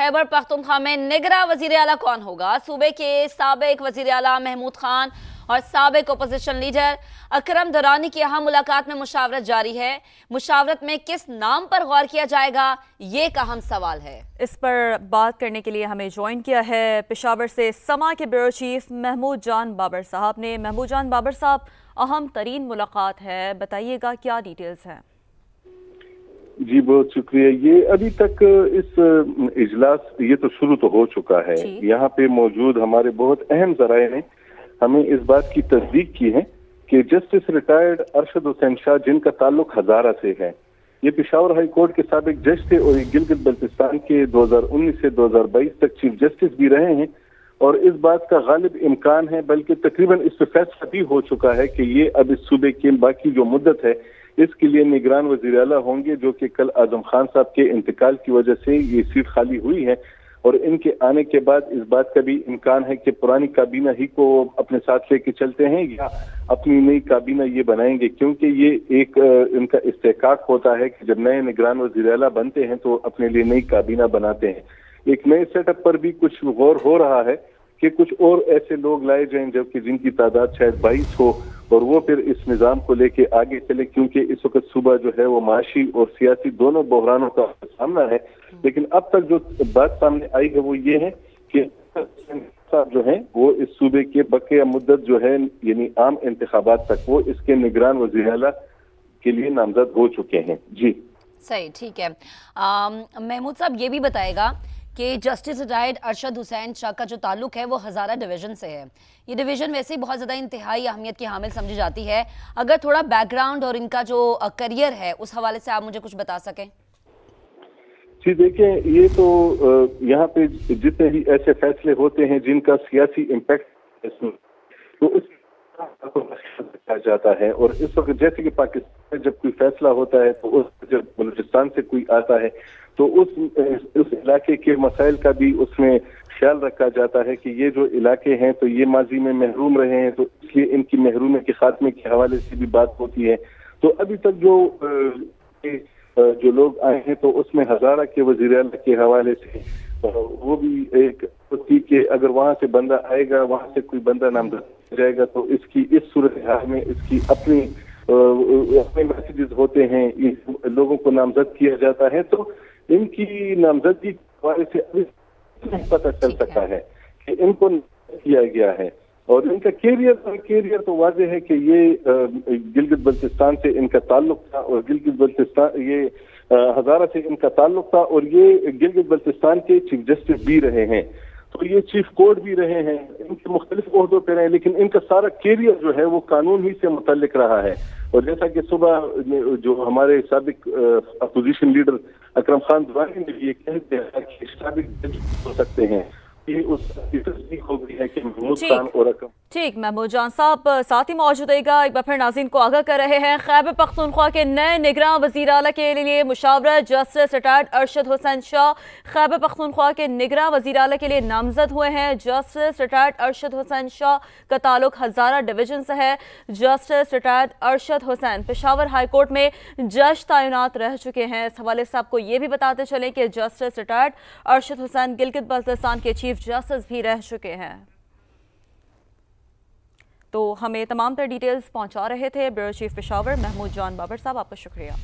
खैबर पख्तूनख्वा में निगरां वजीर आला कौन होगा? सूबे के साबिक वजीर आला महमूद खान और साबिक अपोजिशन लीडर अकरम दुरानी की अहम मुलाकात में मुशावरत जारी है। मुशावरत में किस नाम पर गौर किया जाएगा, ये एक अहम सवाल है। इस पर बात करने के लिए हमें ज्वाइन किया है पेशावर से समा के ब्यूरो चीफ महमूद जान बाबर साहब ने। महमूद जान बाबर साहब, अहम तरीन मुलाकात है, बताइएगा क्या डिटेल्स हैं? जी बहुत शुक्रिया। ये अभी तक इस इजलास ये तो शुरू तो हो चुका है। यहाँ पे मौजूद हमारे बहुत अहम ज़राए ने हमें इस बात की तस्दीक की है कि जस्टिस रिटायर्ड अरशद हुसैन शाह, जिनका ताल्लुक हजारा से है, ये पेशावर हाई कोर्ट के साबिक जज थे और ये गिलगित बल्तिस्तान के 2019 से 2022 तक चीफ जस्टिस भी रहे हैं। और इस बात का गालिब इम्कान है, बल्कि तकरीबन इस पर फैसला भी हो चुका है कि ये अब इस सूबे की बाकी जो मुद्दत है इसके लिए निगरान वजीर आला होंगे, जो कि कल आजम खान साहब के इंतकाल की वजह से ये सीट खाली हुई है। और इनके आने के बाद इस बात का भी इम्कान है कि पुरानी काबीना ही को अपने साथ लेके चलते हैं या अपनी नई काबीना ये बनाएंगे, क्योंकि ये एक इनका इस्तेहकाक होता है कि जब नए निगरान वजीर आला बनते हैं तो अपने लिए नई काबीना बनाते हैं। एक नए सेटअप पर भी कुछ गौर हो रहा है कि कुछ और ऐसे लोग लाए जाएं जबकि जिनकी तादाद शायद 22 हो और वो फिर इस निज़ाम को लेके आगे चले, क्योंकि इस वक्त सूबा जो है वो माशी और सियासी दोनों बहरानों का सामना है। लेकिन अब तक जो बात सामने आई है वो ये है कि जो है वो इस सूबे के बकिया मुद्दत जो है यानी आम इंतखाबात तक वो इसके निगरान वज़ीर आला के लिए नामजद हो चुके हैं। जी सही, ठीक है। महमूद साहब ये भी बताएगा कि जस्टिस रिटायर्ड अरशद हुसैन शाह का जो ताल्लुक है वो हज़ारा डिवीज़न से है। ये डिवीज़न वैसे ही बहुत ज़्यादा इंतहाई अहमियत की हामिल समझी जाती है। अगर थोड़ा बैकग्राउंड और इनका जो करियर है उस हवाले से आप मुझे कुछ बता सकें। जी देखें, ये तो यहाँ पे जितने भी ऐसे फैसले होते हैं जिनका सियासी इम्पैक्ट तो उस जाता है। और इस वक्त जैसे कि पाकिस्तान में जब कोई फैसला होता है तो उस जब बलूचिस्तान से कोई आता है तो उस इलाके के मसाइल का भी उसमें ख्याल रखा जाता है कि ये जो इलाके हैं तो ये माजी में महरूम रहे हैं, तो इसलिए इनकी महरूमी के खात्मे के हवाले से भी बात होती है। तो अभी तक जो लोग आए हैं तो उसमें हजारा के वज़ीर आला के हवाले से वो भी एक होती कि अगर वहां से बंदा आएगा, वहां से कोई बंदा नामजद जाएगा तो इसकी इस सूरत हाल में इसकी अपने मैसेजेस होते हैं, लोगों को नामजद किया जाता है। तो इनकी नामजदगी के हवाले से अभी पता चल सकता है कि इनको किया गया है। और इनका कैरियर तो वाज़ेह है कि ये गिलगित बल्तिस्तान से इनका ताल्लुक था और गिलगित बल्तिस्तान ये हजारा से इनका ताल्लुक था और ये गिलगित बल्तिस्तान के चीफ जस्टिस भी रहे हैं, तो ये चीफ कोर्ट भी रहे हैं, इनके मुख्तलिफ ओहदों पर रहे, लेकिन इनका सारा कैरियर जो है वो कानून ही से मुतल्लिक रहा है। और जैसा कि सुबह जो हमारे साबिक अपोजिशन लीडर अकरम खान दुरानी ने भी ये कह दिया कि साबिक जज हो सकते हैं, ये उसकी तस्दीक हो गई है कि महमूद खान और अकरम। ठीक, महमूद जान साहब साथ ही मौजूद रहेगा। एक बार फिर नाज़रीन को आगाह कर रहे हैं, खैबर पख्तूनख्वा के नए निगरान वज़ीर आला के लिए मुशावरत जस्टिस रिटायर्ड अरशद हुसैन शाह खैबर पख्तूनख्वा के निगरान वज़ीर आला के लिए नामजद हुए हैं। जस्टिस रिटायर्ड अरशद हुसैन शाह का ताल्लुक हज़ारा डिवीज़न से है। Justice retired Arshad Hussain Peshawar high court में जज तैनात रह चुके हैं। इस हवाले से आपको ये भी बताते चलें कि जस्टिस रिटायर्ड अरशद हुसैन गिलगित बल्तिस्तान के चीफ जस्टिस भी रह चुके हैं। तो हमें तमाम तर डिटेल्स पहुंचा रहे थे ब्यूरो चीफ पेशावर महमूद जान बाबर साहब, आपका शुक्रिया।